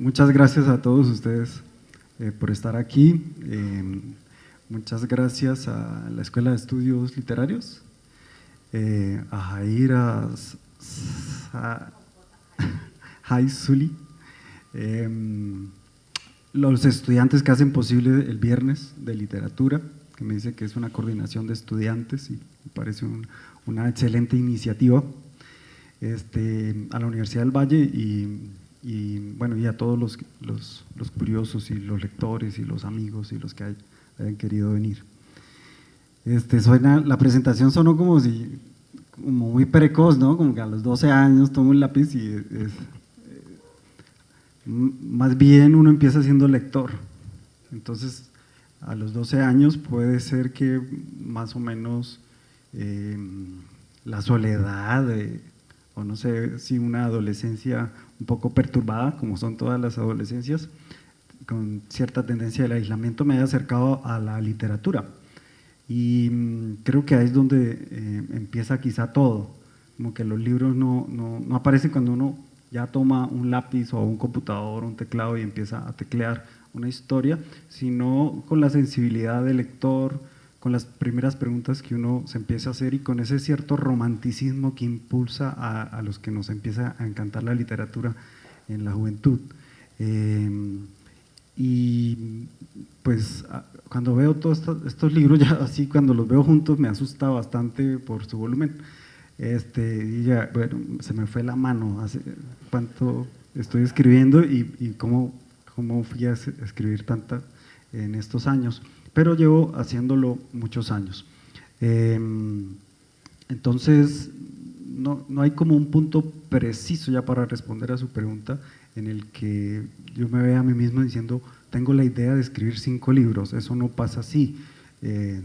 Muchas gracias a todos ustedes por estar aquí. Muchas gracias a la Escuela de Estudios Literarios, a Jaira Haizuli, los estudiantes que hacen posible el viernes de literatura, que me dice que es una coordinación de estudiantes y me parece una excelente iniciativa, a la Universidad del Valle y bueno, y a todos los curiosos y los lectores y los amigos y los que hayan querido venir. La presentación sonó como muy precoz, ¿no? Como que a los 12 años tomo un lápiz y más bien uno empieza siendo lector. Entonces, a los 12 años puede ser que más o menos la soledad, o no sé si una adolescencia un poco perturbada, como son todas las adolescencias, con cierta tendencia del aislamiento, me haya acercado a la literatura. Y creo que ahí es donde empieza quizá todo, como que los libros no aparecen cuando uno ya toma un lápiz o un computador, un teclado y empieza a teclear una historia, sino con la sensibilidad del lector, con las primeras preguntas que uno se empieza a hacer y con ese cierto romanticismo que impulsa a los que nos empieza a encantar la literatura en la juventud. Y pues cuando veo todos estos libros, ya así cuando los veo juntos me asusta bastante por su volumen. Y ya, bueno, se me fue la mano hace cuánto estoy escribiendo y cómo fui a escribir tanta en estos años, pero llevo haciéndolo muchos años. Entonces, no hay como un punto preciso ya para responder a su pregunta en el que yo me vea a mí mismo diciendo, tengo la idea de escribir 5 libros, eso no pasa así,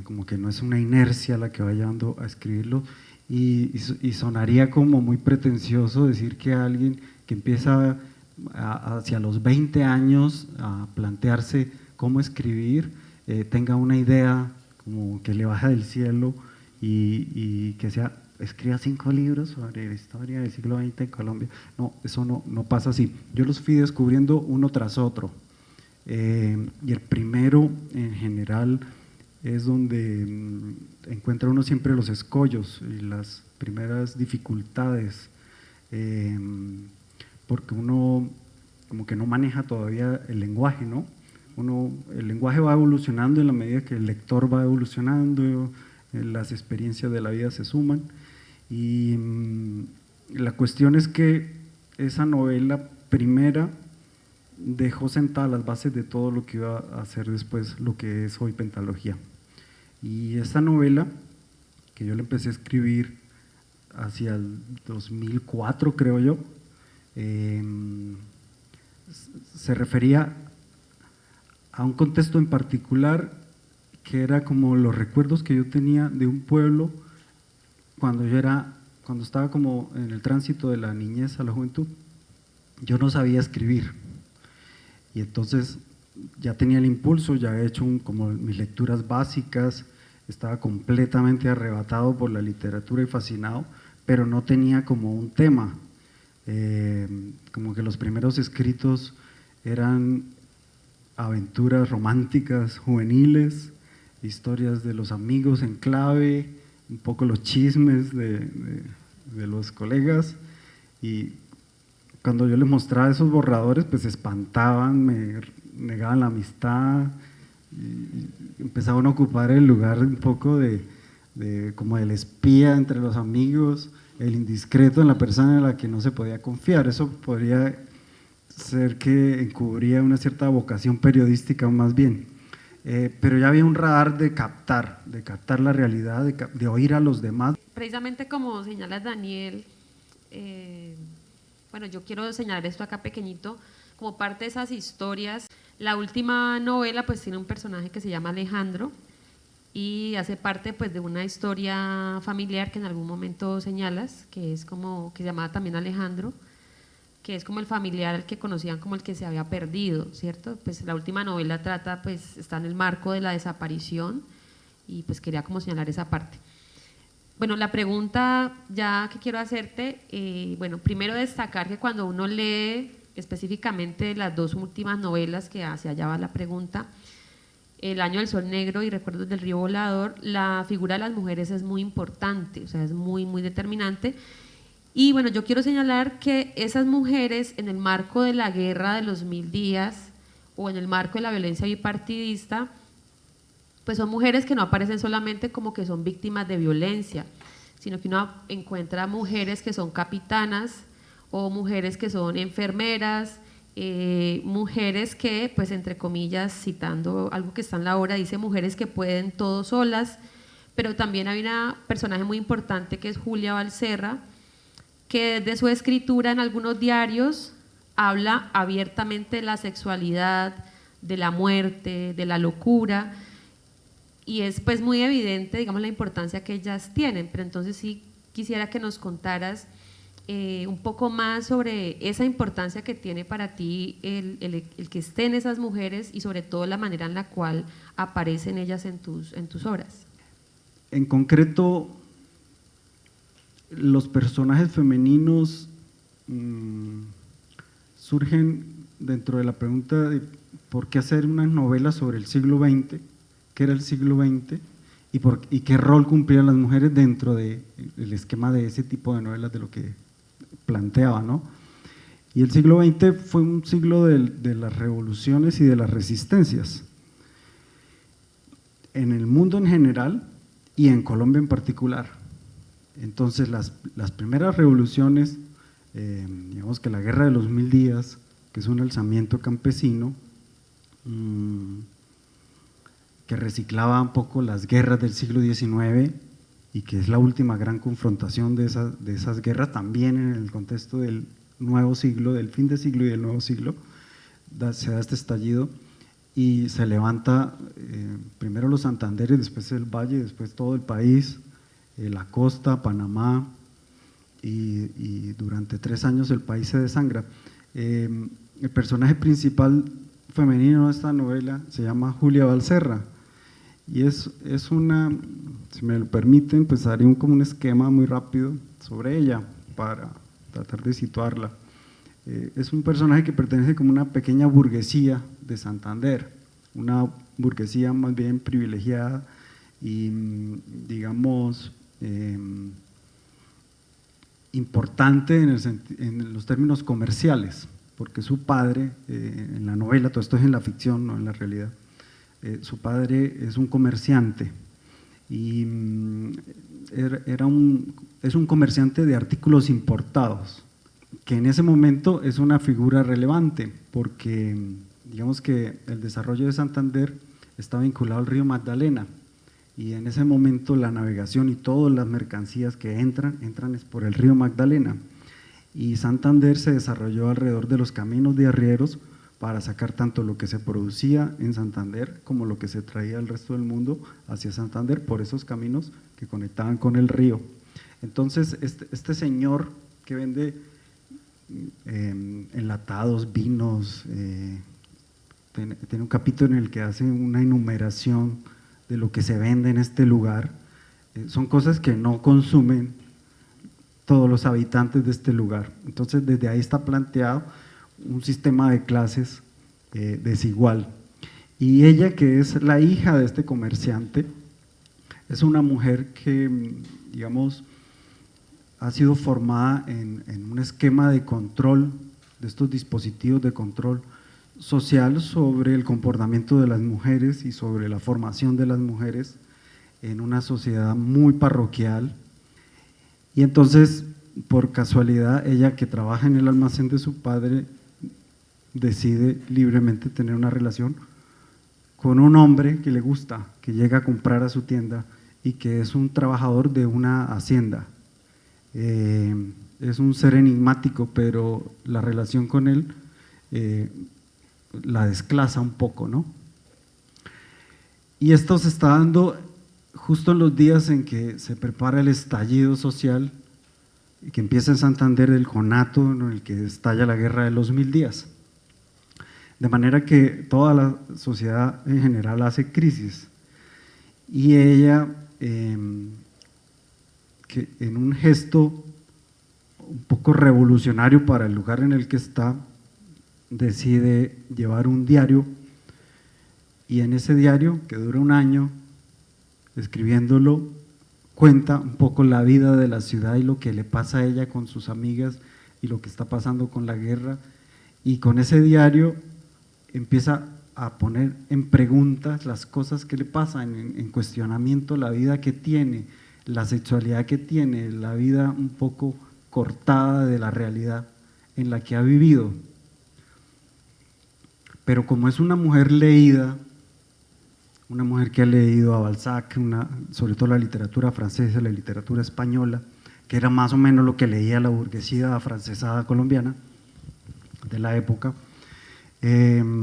como que no es una inercia la que va llevando a escribirlo, y sonaría como muy pretencioso decir que alguien que empieza hacia los 20 años a plantearse cómo escribir, tenga una idea como que le baja del cielo y que escriba 5 libros sobre la historia del siglo XX en Colombia. No, eso no pasa así. Yo los fui descubriendo uno tras otro. Y el primero, en general, es donde encuentra uno siempre los escollos y las primeras dificultades, porque uno como que no maneja todavía el lenguaje, ¿no? El lenguaje va evolucionando en la medida que el lector va evolucionando, las experiencias de la vida se suman, y la cuestión es que esa novela primera dejó sentadas las bases de todo lo que iba a hacer después, lo que es hoy Pentalogía. Y esta novela, que yo la empecé a escribir hacia el 2004, creo yo, se refería a un contexto en particular que era como los recuerdos que yo tenía de un pueblo cuando estaba como en el tránsito de la niñez a la juventud. Yo no sabía escribir y entonces ya tenía el impulso, ya he hecho como mis lecturas básicas, estaba completamente arrebatado por la literatura y fascinado, pero no tenía como un tema. Como que los primeros escritos eran aventuras románticas, juveniles, historias de los amigos en clave, un poco los chismes de los colegas, y cuando yo les mostraba esos borradores pues se espantaban, me negaban la amistad, y empezaban a ocupar el lugar un poco como del espía entre los amigos, el indiscreto en la persona en la que no se podía confiar. Eso podría ser que encubría una cierta vocación periodística más bien, pero ya había un radar de captar la realidad, de oír a los demás. Precisamente como señala Daniel, bueno, yo quiero señalar esto acá pequeñito, como parte de esas historias. La última novela pues tiene un personaje que se llama Alejandro y hace parte pues de una historia familiar que en algún momento señalas, que es como, que se llamaba también Alejandro, que es como el familiar al que conocían como el que se había perdido, ¿cierto? Pues la última novela trata, pues está en el marco de la desaparición y pues quería como señalar esa parte. Bueno, la pregunta ya que quiero hacerte, bueno, primero destacar que cuando uno lee específicamente las dos últimas novelas, que hacia allá va la pregunta, El año del sol negro y Recuerdos del río volador, la figura de las mujeres es muy importante, o sea, es muy, muy determinante. Y bueno, yo quiero señalar que esas mujeres, en el marco de la guerra de los 1000 días o en el marco de la violencia bipartidista, pues son mujeres que no aparecen solamente como que son víctimas de violencia, sino que uno encuentra mujeres que son capitanas o mujeres que son enfermeras, mujeres que, pues entre comillas, citando algo que está en la obra, dice mujeres que pueden todo solas, pero también hay una personaje muy importante que es Julia Valserra, que desde su escritura en algunos diarios habla abiertamente de la sexualidad, de la muerte, de la locura, y es pues muy evidente, digamos, la importancia que ellas tienen, pero entonces sí quisiera que nos contaras un poco más sobre esa importancia que tiene para ti el que estén esas mujeres y sobre todo la manera en la cual aparecen ellas en tus obras. En concreto, los personajes femeninos surgen dentro de la pregunta de por qué hacer una novela sobre el siglo XX, qué era el siglo XX y qué rol cumplían las mujeres dentro del esquema de ese tipo de novelas, de lo que planteaba, ¿no? Y el siglo XX fue un siglo de las revoluciones y de las resistencias, en el mundo en general y en Colombia en particular. Entonces las primeras revoluciones, digamos que la Guerra de los 1000 días, que es un alzamiento campesino, que reciclaba un poco las guerras del siglo XIX y que es la última gran confrontación de esas guerras, también en el contexto del nuevo siglo, del fin de siglo y del nuevo siglo, se da este estallido y se levanta primero los Santanderes, después el Valle, después todo el país, la costa, Panamá, y durante 3 años el país se desangra. El personaje principal femenino de esta novela se llama Julia Valserra, y es una, si me lo permiten, pues haré como un esquema muy rápido sobre ella para tratar de situarla. Es un personaje que pertenece como una pequeña burguesía de Santander, una burguesía más bien privilegiada y digamos importante en los términos comerciales, porque su padre, en la novela, todo esto es en la ficción, no en la realidad, su padre es un comerciante y es un comerciante de artículos importados, que en ese momento es una figura relevante, porque digamos que el desarrollo de Santander está vinculado al río Magdalena, y en ese momento la navegación y todas las mercancías que entran es por el río Magdalena, y Santander se desarrolló alrededor de los caminos de arrieros para sacar tanto lo que se producía en Santander como lo que se traía al resto del mundo hacia Santander por esos caminos que conectaban con el río. Entonces este señor que vende enlatados, vinos, tiene un capítulo en el que hace una enumeración de lo que se vende en este lugar. Son cosas que no consumen todos los habitantes de este lugar. Entonces desde ahí está planteado un sistema de clases desigual. Y ella, que es la hija de este comerciante, es una mujer que, digamos, ha sido formada en un esquema de control, de estos dispositivos de control social sobre el comportamiento de las mujeres y sobre la formación de las mujeres en una sociedad muy parroquial. Y entonces, por casualidad, ella, que trabaja en el almacén de su padre, decide libremente tener una relación con un hombre que le gusta, que llega a comprar a su tienda y que es un trabajador de una hacienda. Es un ser enigmático, pero la relación con él la desclasa un poco, ¿no? Y esto se está dando justo en los días en que se prepara el estallido social y que empieza en Santander el conato en el que estalla la Guerra de los 1000 días. De manera que toda la sociedad en general hace crisis, y ella, que en un gesto un poco revolucionario para el lugar en el que está, decide llevar un diario, y en ese diario, que dura un año, escribiéndolo, cuenta un poco la vida de la ciudad y lo que le pasa a ella con sus amigas y lo que está pasando con la guerra, y con ese diario empieza a poner en preguntas las cosas que le pasan, en cuestionamiento la vida que tiene, la sexualidad que tiene, la vida un poco cortada de la realidad en la que ha vivido. Pero como es una mujer leída, una mujer que ha leído a Balzac, sobre todo la literatura francesa, la literatura española, que era más o menos lo que leía la burguesía afrancesada colombiana de la época, es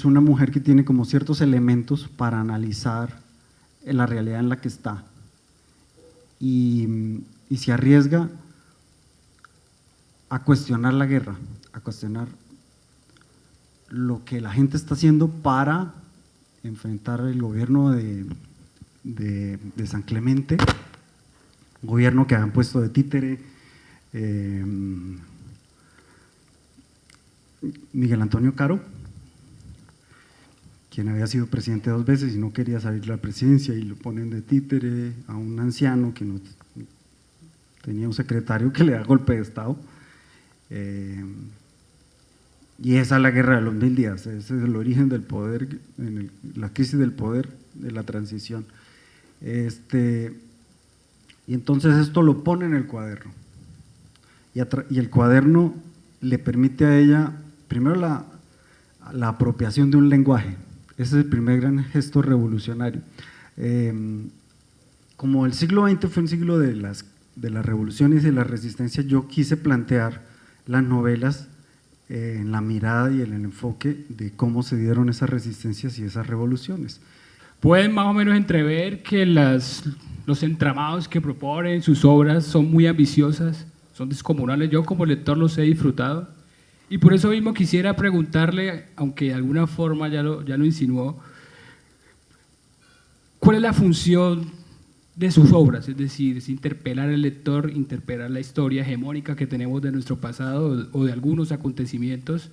una mujer que tiene como ciertos elementos para analizar la realidad en la que está, y se arriesga a cuestionar la guerra, a cuestionar lo que la gente está haciendo para enfrentar el gobierno de San Clemente, un gobierno que habían puesto de títere Miguel Antonio Caro, quien había sido presidente 2 veces y no quería salir de la presidencia, y lo ponen de títere a un anciano que no tenía un secretario que le da golpe de Estado. Y esa es la guerra de los 1000 días, ese es el origen del poder, la crisis del poder de la transición. Y entonces esto lo pone en el cuaderno, y el cuaderno le permite a ella, primero la apropiación de un lenguaje. Ese es el primer gran gesto revolucionario. Como el siglo XX fue un siglo de las revoluciones y de la resistencia, yo quise plantear las novelas en la mirada y en el enfoque de cómo se dieron esas resistencias y esas revoluciones. Pueden más o menos entrever que los entramados que proponen sus obras son muy ambiciosas, son descomunales. Yo como lector los he disfrutado, y por eso mismo quisiera preguntarle, aunque de alguna forma ya lo insinuó, ¿cuál es la función de sus obras? Es decir, es interpelar al lector, interpelar la historia hegemónica que tenemos de nuestro pasado o de algunos acontecimientos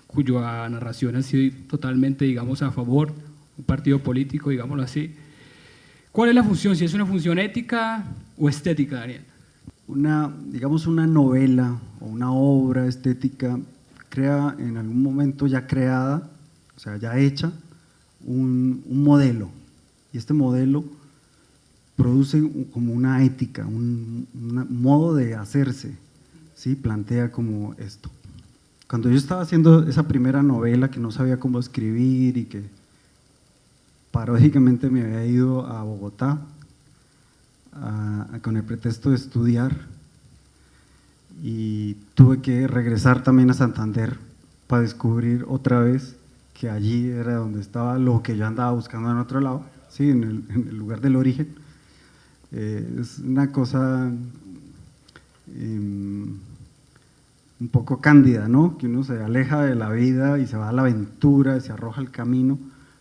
cuya narración ha sido totalmente, digamos, a favor de un partido político, digámoslo así. ¿Cuál es la función? Si es una función ética o estética, Daniel. Digamos una novela o una obra estética crea en algún momento ya creada, o sea, ya hecha, un modelo, y este modelo produce como una ética, un modo de hacerse, ¿sí? Plantea como esto. Cuando yo estaba haciendo esa primera novela que no sabía cómo escribir y que paradójicamente me había ido a Bogotá con el pretexto de estudiar, y tuve que regresar también a Santander para descubrir otra vez que allí era donde estaba lo que yo andaba buscando en otro lado, ¿sí? en el lugar del origen. Es una cosa un poco cándida, ¿no? Que uno se aleja de la vida y se va a la aventura, y se arroja al camino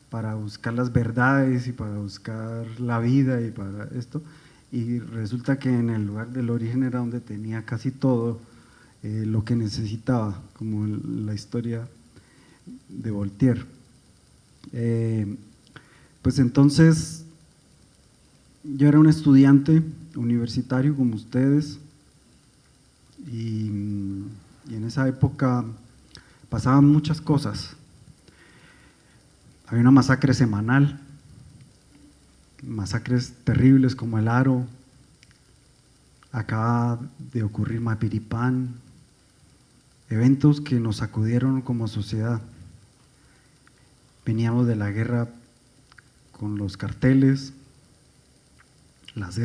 para buscar las verdades y para buscar la vida y para esto, y resulta que en el lugar del origen era donde tenía casi todo lo que necesitaba, como la historia de Voltaire. Pues entonces yo era un estudiante universitario como ustedes, y en esa época pasaban muchas cosas. Había una masacre semanal, masacres terribles como el Aro, acaba de ocurrir Mapiripán, eventos que nos sacudieron como sociedad. Veníamos de la guerra con los carteles, las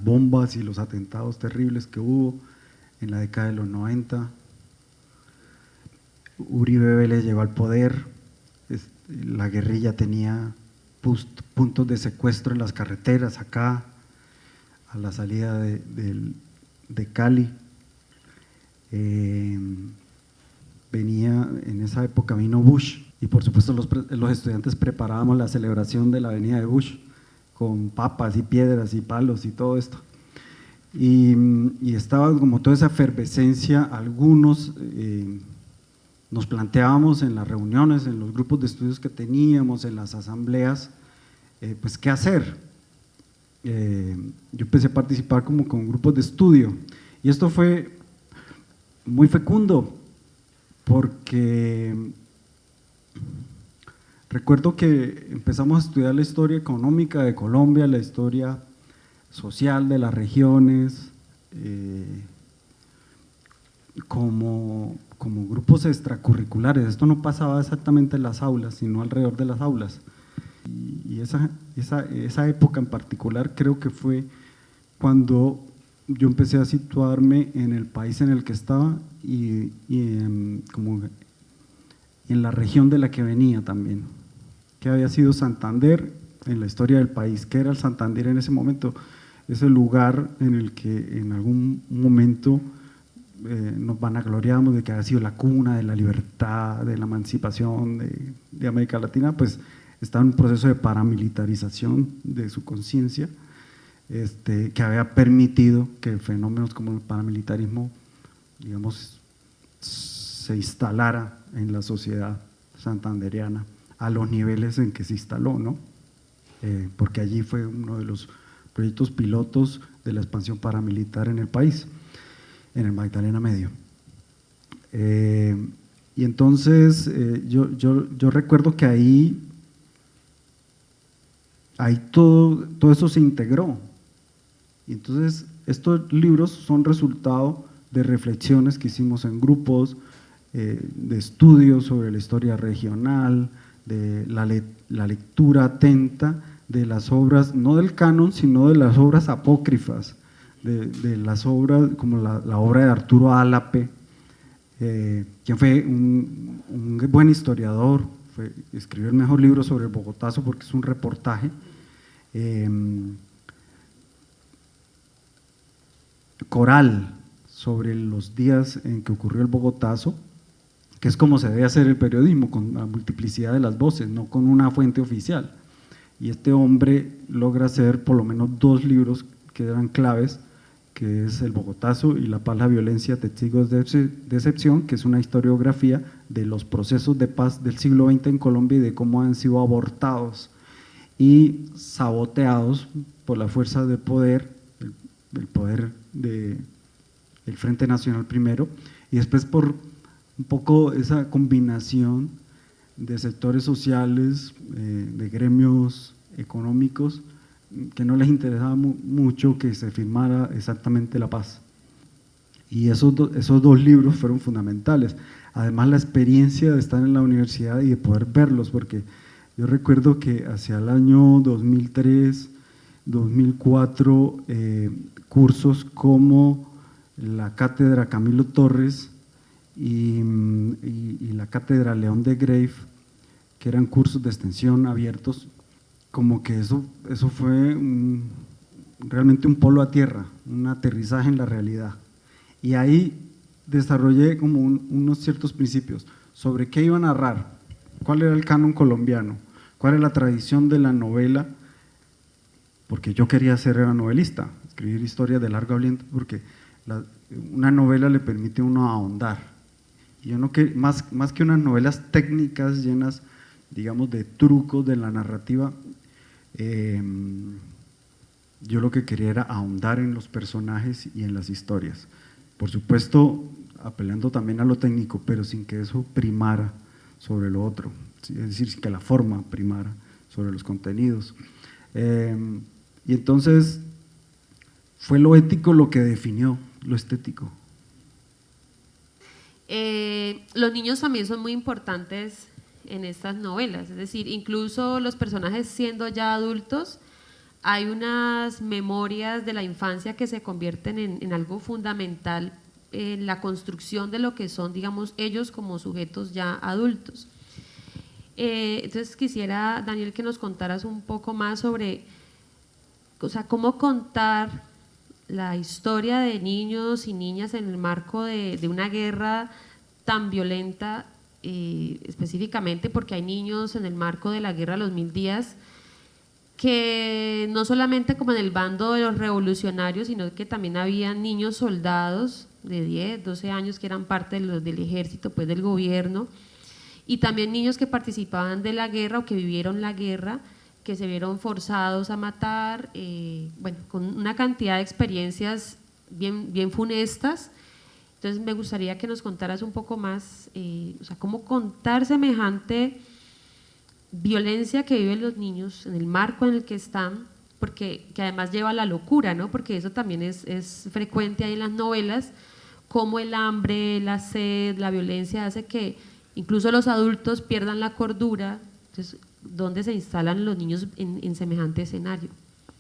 bombas y los atentados terribles que hubo en la década de los 90. Uribe Vélez llegó al poder, la guerrilla tenía puntos de secuestro en las carreteras acá, a la salida de Cali. En esa época vino Bush, y por supuesto los estudiantes preparábamos la celebración de la venida de Bush con papas y piedras y palos y todo esto. Y estaba como toda esa efervescencia, algunos nos planteábamos en las reuniones, en los grupos de estudios que teníamos, en las asambleas, pues qué hacer. Yo empecé a participar como con grupos de estudio y esto fue muy fecundo porque recuerdo que empezamos a estudiar la historia económica de Colombia, la historia social de las regiones, como grupos extracurriculares. Esto no pasaba exactamente en las aulas, sino alrededor de las aulas. Y esa época en particular creo que fue cuando yo empecé a situarme en el país en el que estaba y como en la región de la que venía también, que había sido Santander en la historia del país. ¿Qué era el Santander en ese momento? Ese lugar en el que en algún momento nos vanagloriamos de que había sido la cuna de la libertad, de la emancipación de América Latina, pues estaba en un proceso de paramilitarización de su conciencia, que había permitido que fenómenos como el paramilitarismo, digamos, se instalara en la sociedad santandereana a los niveles en que se instaló, ¿no? Porque allí fue uno de los proyectos pilotos de la expansión paramilitar en el país, en el Magdalena Medio. Y entonces yo recuerdo que ahí todo eso se integró. Y entonces estos libros son resultado de reflexiones que hicimos en grupos, de estudios sobre la historia regional, de la lectura atenta de las obras, no del canon, sino de las obras apócrifas, de las obras como la obra de Arturo Álape, quien fue un buen historiador, escribió el mejor libro sobre el Bogotazo porque es un reportaje. Coral sobre los días en que ocurrió el Bogotazo, que es como se debe hacer el periodismo, con la multiplicidad de las voces, no con una fuente oficial. Y este hombre logra hacer por lo menos 2 libros que eran claves, que es El Bogotazo y La paz, la violencia, testigos de excepción, que es una historiografía de los procesos de paz del siglo XX en Colombia y de cómo han sido abortados y saboteados por las fuerzas de poder, el poder del Frente Nacional primero, y después por un poco esa combinación de sectores sociales, de gremios económicos, que no les interesaba mucho que se firmara exactamente la paz. Y esos 2 libros fueron fundamentales. Además, la experiencia de estar en la universidad y de poder verlos, porque yo recuerdo que hacia el año 2003, 2004, cursos como la Cátedra Camilo Torres y la Cátedra León de Grave, que eran cursos de extensión abiertos, como que eso fue realmente un polo a tierra, un aterrizaje en la realidad. Y ahí desarrollé como unos ciertos principios sobre qué iba a narrar, cuál era el canon colombiano, cuál era la tradición de la novela, porque yo quería ser novelista, escribir historias de largo aliento, porque una novela le permite a uno ahondar. Y yo no más que unas novelas técnicas llenas, digamos, de trucos de la narrativa, yo lo que quería era ahondar en los personajes y en las historias. Por supuesto, apelando también a lo técnico, pero sin que eso primara sobre lo otro, es decir, sin que la forma primara sobre los contenidos. Y entonces fue lo ético lo que definió lo estético. Los niños también son muy importantes en estas novelas, es decir, incluso los personajes siendo ya adultos, hay unas memorias de la infancia que se convierten en algo fundamental en la construcción de lo que son, digamos, ellos como sujetos ya adultos. Entonces quisiera, Daniel, que nos contaras un poco más sobre, o sea, cómo contar la historia de niños y niñas en el marco de una guerra tan violenta, específicamente porque hay niños en el marco de la guerra de los 1000 días que no solamente como en el bando de los revolucionarios, sino que también había niños soldados, de 10, 12 años que eran parte del ejército, pues del gobierno, y también niños que participaban de la guerra o que vivieron la guerra, que se vieron forzados a matar, bueno, con una cantidad de experiencias bien funestas. Entonces me gustaría que nos contaras un poco más, o sea, cómo contar semejante violencia que viven los niños en el marco en el que están, porque que además lleva a la locura, ¿no? Porque eso también es frecuente ahí en las novelas, cómo el hambre, la sed, la violencia hace que incluso los adultos pierdan la cordura. Entonces, ¿dónde se instalan los niños en semejante escenario?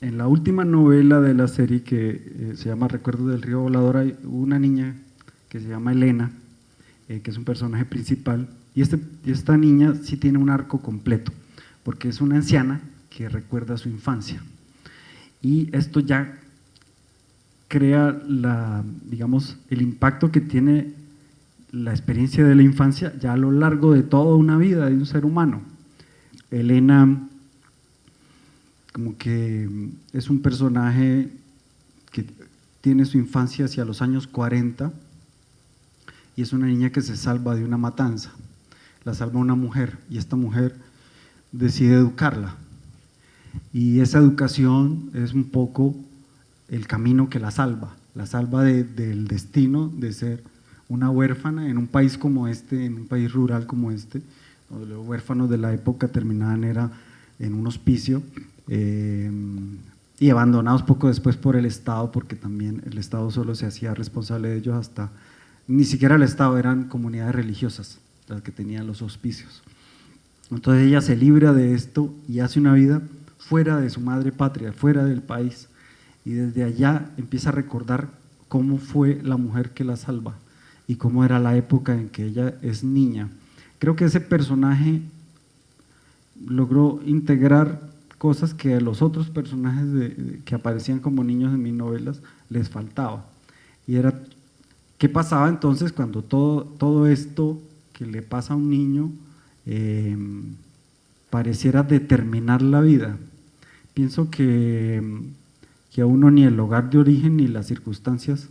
En la última novela de la serie, que se llama Recuerdos del Río Volador, hay una niña que se llama Elena, que es un personaje principal, y esta niña sí tiene un arco completo, porque es una anciana que recuerda su infancia. Y esto ya crea digamos, el impacto que tiene la experiencia de la infancia ya a lo largo de toda una vida de un ser humano. Elena como que es un personaje que tiene su infancia hacia los años 40 y es una niña que se salva de una matanza. La salva una mujer y esta mujer decide educarla. Y esa educación es un poco el camino que la salva del destino de ser una huérfana en un país como este, en un país rural como este, donde los huérfanos de la época terminaban era en un hospicio y abandonados poco después por el Estado, porque también el Estado solo se hacía responsable de ellos hasta, ni siquiera el Estado, eran comunidades religiosas las que tenían los hospicios. Entonces ella se libra de esto y hace una vida fuera de su madre patria, fuera del país, y desde allá empieza a recordar cómo fue la mujer que la salva y cómo era la época en que ella es niña. Creo que ese personaje logró integrar cosas que a los otros personajes que aparecían como niños en mis novelas les faltaba, y era qué pasaba entonces cuando todo esto que le pasa a un niño pareciera determinar la vida. Pienso que a uno ni el lugar de origen ni las circunstancias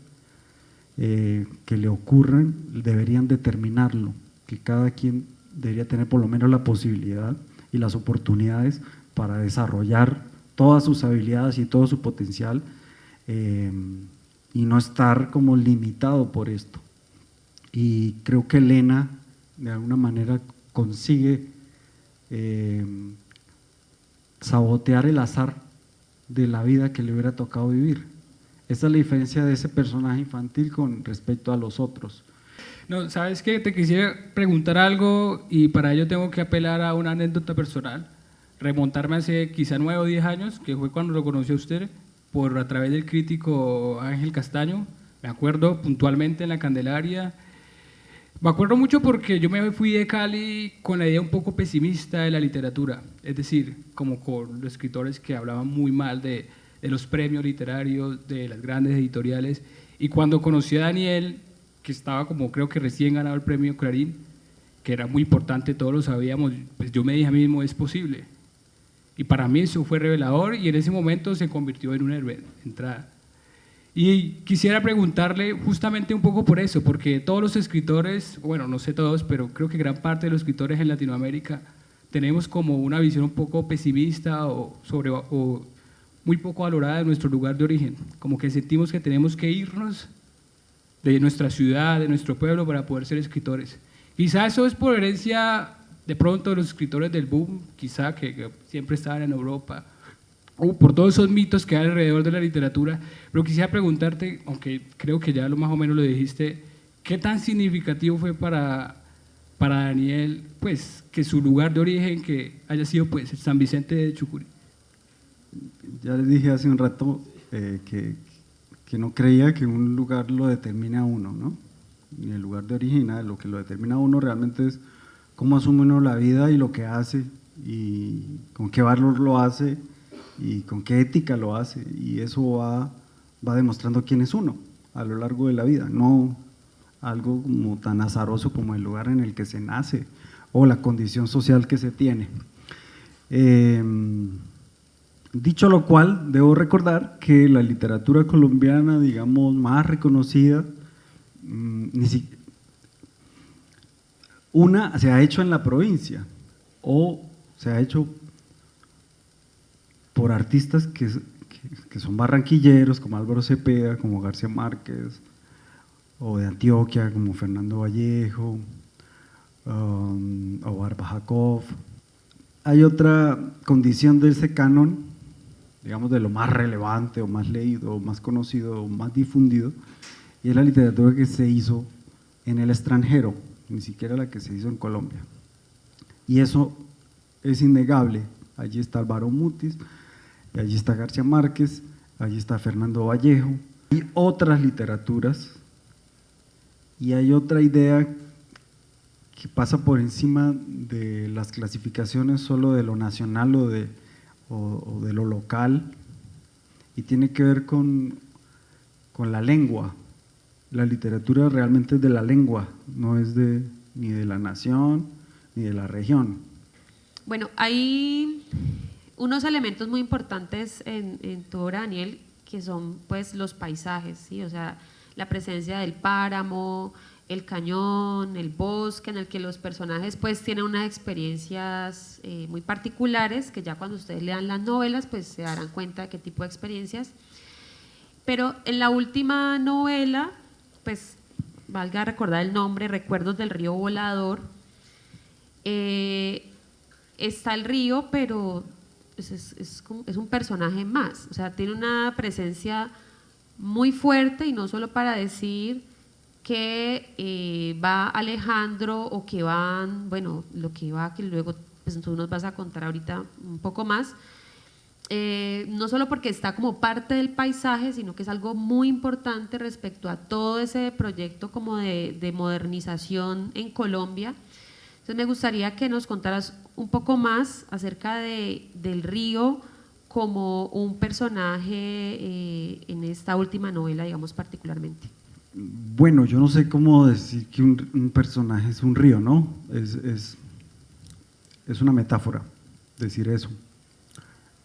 que le ocurren deberían determinarlo, que cada quien debería tener por lo menos la posibilidad y las oportunidades para desarrollar todas sus habilidades y todo su potencial y no estar como limitado por esto. Y creo que Elena de alguna manera consigue sabotear el azar de la vida que le hubiera tocado vivir. Esa es la diferencia de ese personaje infantil con respecto a los otros. No, ¿sabes qué? Te quisiera preguntar algo y para ello tengo que apelar a una anécdota personal, remontarme hace quizá 9 o 10 años, que fue cuando lo conocí a usted, a través del crítico Ángel Castaño. Me acuerdo puntualmente en la Candelaria. Me acuerdo mucho porque yo me fui de Cali con la idea un poco pesimista de la literatura, es decir, como con los escritores que hablaban muy mal de los premios literarios, de las grandes editoriales, y cuando conocí a Daniel, que estaba como creo que recién ganado el premio Clarín, que era muy importante, todos lo sabíamos, pues yo me dije a mí mismo, es posible. Y para mí eso fue revelador y en ese momento se convirtió en un héroe de entrada. Y quisiera preguntarle justamente un poco por eso, porque todos los escritores, bueno, no sé todos, pero creo que gran parte de los escritores en Latinoamérica tenemos como una visión un poco pesimista o muy poco valorada de nuestro lugar de origen, como que sentimos que tenemos que irnos de nuestra ciudad, de nuestro pueblo para poder ser escritores. Quizá eso es por herencia de pronto de los escritores del boom, quizá que siempre estaban en Europa, o por todos esos mitos que hay alrededor de la literatura, pero quisiera preguntarte, aunque creo que ya más o menos lo dijiste, ¿qué tan significativo fue para Daniel, pues, que su lugar de origen que haya sido pues San Vicente de Chucurí? Ya les dije hace un rato que no creía que un lugar lo determine a uno, ¿no? Ni el lugar de origen, nada, lo que lo determina a uno realmente es cómo asume uno la vida y lo que hace, y con qué valor lo hace, y con qué ética lo hace, y eso va demostrando quién es uno a lo largo de la vida, no algo como tan azaroso como el lugar en el que se nace o la condición social que se tiene. Dicho lo cual, debo recordar que la literatura colombiana, digamos, más reconocida ni si, una se ha hecho en la provincia o se ha hecho por artistas que son barranquilleros, como Álvaro Cepeda, como García Márquez, o de Antioquia, como Fernando Vallejo, o Barba Jacob. Hay otra condición de ese canon, digamos de lo más relevante, o más leído, o más conocido, o más difundido, y es la literatura que se hizo en el extranjero, ni siquiera la que se hizo en Colombia. Y eso es innegable. Allí está Álvaro Mutis, allí está García Márquez, allí está Fernando Vallejo. Hay otras literaturas y hay otra idea que pasa por encima de las clasificaciones solo de lo nacional o de lo local, y tiene que ver con la lengua. La literatura realmente es de la lengua, no es ni de la nación ni de la región. Bueno, hay unos elementos muy importantes en tu obra, Daniel, que son pues los paisajes, ¿sí? O sea, la presencia del páramo, el cañón, el bosque, en el que los personajes pues tienen unas experiencias muy particulares, que ya cuando ustedes lean las novelas pues se darán cuenta de qué tipo de experiencias. Pero en la última novela, pues valga recordar el nombre, Recuerdos del río Volador, está el río, pero es un personaje más, o sea, tiene una presencia muy fuerte, y no solo para decir que va Alejandro o que van, bueno, lo que va, que luego pues, tú nos vas a contar ahorita un poco más, no solo porque está como parte del paisaje, sino que es algo muy importante respecto a todo ese proyecto como de modernización en Colombia. Entonces me gustaría que nos contaras un poco más acerca del río como un personaje en esta última novela, digamos particularmente. Bueno, yo no sé cómo decir que un personaje es un río, ¿no? Es una metáfora decir eso.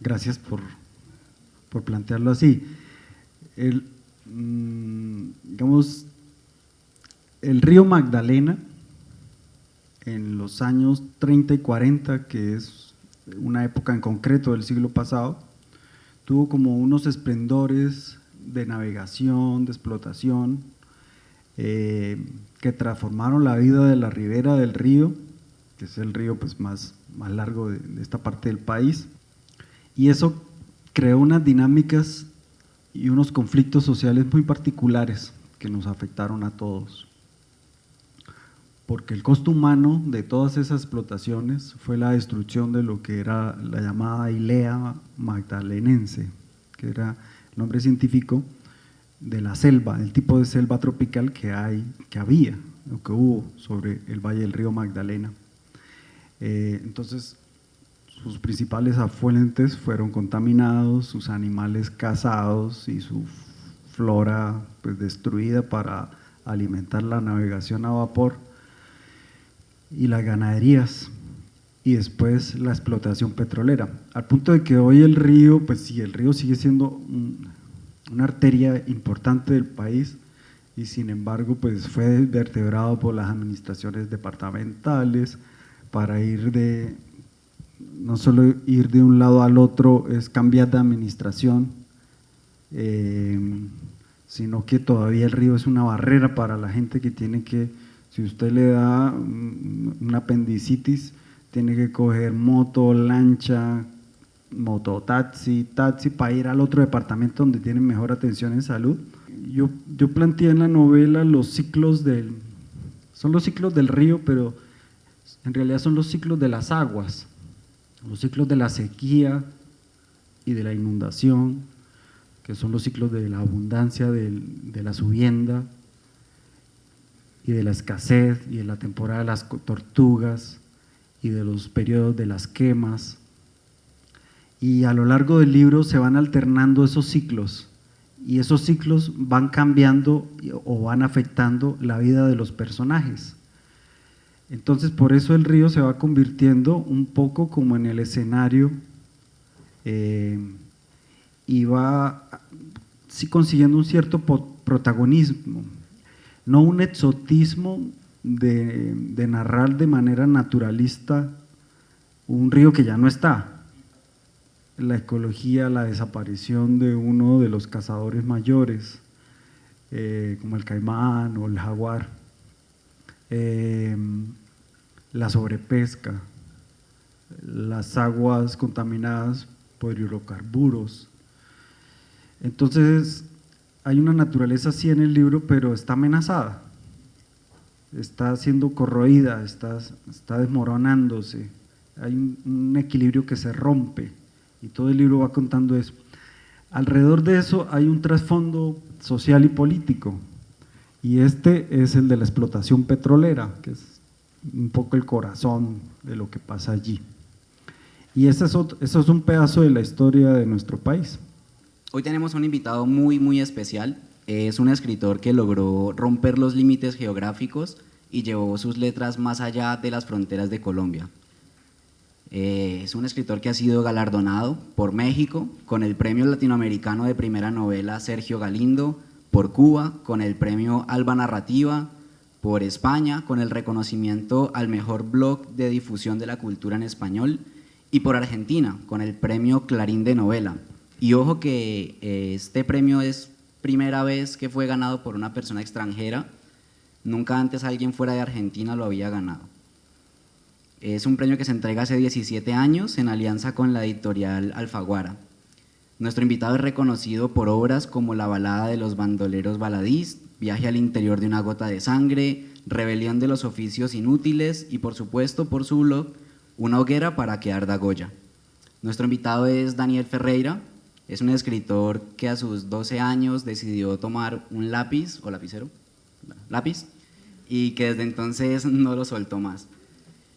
Gracias por plantearlo así. Digamos, el río Magdalena, en los años 30 y 40, que es una época en concreto del siglo pasado, tuvo como unos esplendores de navegación, de explotación, que transformaron la vida de la ribera del río, que es el río pues, más largo de esta parte del país, y eso creó unas dinámicas y unos conflictos sociales muy particulares que nos afectaron a todos. Porque el costo humano de todas esas explotaciones fue la destrucción de lo que era la llamada Ilea magdalenense, que era el nombre científico de la selva, el tipo de selva tropical que había o que hubo sobre el valle del río Magdalena. Entonces, sus principales afluentes fueron contaminados, sus animales cazados y su flora pues, destruida para alimentar la navegación a vapor y las ganaderías, y después la explotación petrolera, al punto de que hoy el río, pues sí, el río sigue siendo una arteria importante del país, y sin embargo pues fue vertebrado por las administraciones departamentales para no solo ir de un lado al otro, es cambiar de administración, sino que todavía el río es una barrera para la gente que tiene que, si usted le da una apendicitis, tiene que coger moto, lancha, mototaxi, taxi para ir al otro departamento donde tienen mejor atención en salud. Yo planteé en la novela son los ciclos del río, pero en realidad son los ciclos de las aguas, los ciclos de la sequía y de la inundación, que son los ciclos de la abundancia, de la subienda y de la escasez, y de la temporada de las tortugas y de los periodos de las quemas. Y a lo largo del libro se van alternando esos ciclos, y esos ciclos van cambiando o van afectando la vida de los personajes. Entonces por eso el río se va convirtiendo un poco como en el escenario, y va sí consiguiendo un cierto protagonismo. no un exotismo de narrar de manera naturalista un río que ya no está, la ecología, la desaparición de uno de los cazadores mayores, como el caimán o el jaguar, la sobrepesca, las aguas contaminadas por hidrocarburos. Entonces, hay una naturaleza así en el libro, pero está amenazada, está siendo corroída, está desmoronándose, hay un equilibrio que se rompe y todo el libro va contando eso. Alrededor de eso hay un trasfondo social y político, y este es el de la explotación petrolera, que es un poco el corazón de lo que pasa allí. Y eso es un pedazo de la historia de nuestro país. Hoy tenemos un invitado muy especial. Es un escritor que logró romper los límites geográficos y llevó sus letras más allá de las fronteras de Colombia. Es un escritor que ha sido galardonado por México con el Premio Latinoamericano de Primera Novela Sergio Galindo, por Cuba con el Premio Alba Narrativa, por España con el reconocimiento al mejor blog de difusión de la cultura en español y por Argentina con el Premio Clarín de Novela. Y ojo que este premio es primera vez que fue ganado por una persona extranjera, nunca antes alguien fuera de Argentina lo había ganado. Es un premio que se entrega hace 17 años en alianza con la editorial Alfaguara. Nuestro invitado es reconocido por obras como La balada de los bandoleros baladís, Viaje al interior de una gota de sangre, Rebelión de los oficios inútiles y por supuesto por su blog Una hoguera para que arda Goya. Nuestro invitado es Daniel Ferreira, es un escritor que a sus 12 años decidió tomar un lápiz o lapicero, lápiz, y que desde entonces no lo soltó más.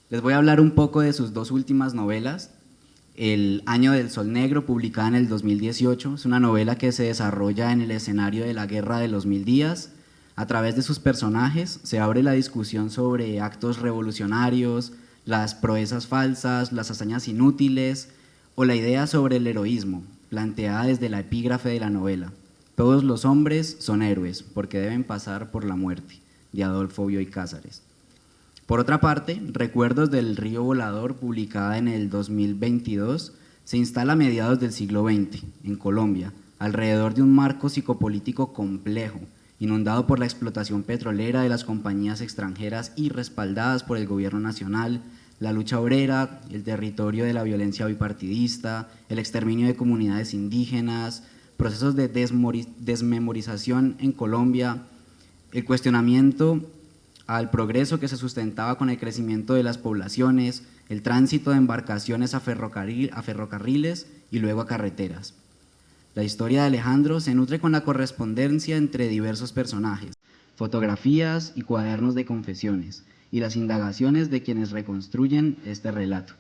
Les voy a hablar un poco de sus dos últimas novelas. El Año del Sol Negro, publicada en el 2018, es una novela que se desarrolla en el escenario de la Guerra de los 1000 días. A través de sus personajes se abre la discusión sobre actos revolucionarios, las proezas falsas, las hazañas inútiles o la idea sobre el heroísmo, planteada desde la epígrafe de la novela. Todos los hombres son héroes porque deben pasar por la muerte, de Adolfo Bioy Cázares. Por otra parte, Recuerdos del río volador, publicada en el 2022, se instala a mediados del siglo XX, en Colombia, alrededor de un marco psicopolítico complejo, inundado por la explotación petrolera de las compañías extranjeras y respaldadas por el gobierno nacional, la lucha obrera, el territorio de la violencia bipartidista, el exterminio de comunidades indígenas, procesos de desmemorización en Colombia, el cuestionamiento al progreso que se sustentaba con el crecimiento de las poblaciones, el tránsito de embarcaciones a ferrocarriles y luego a carreteras. La historia de Alejandro se nutre con la correspondencia entre diversos personajes, fotografías y cuadernos de confesiones, y las indagaciones de quienes reconstruyen este relato.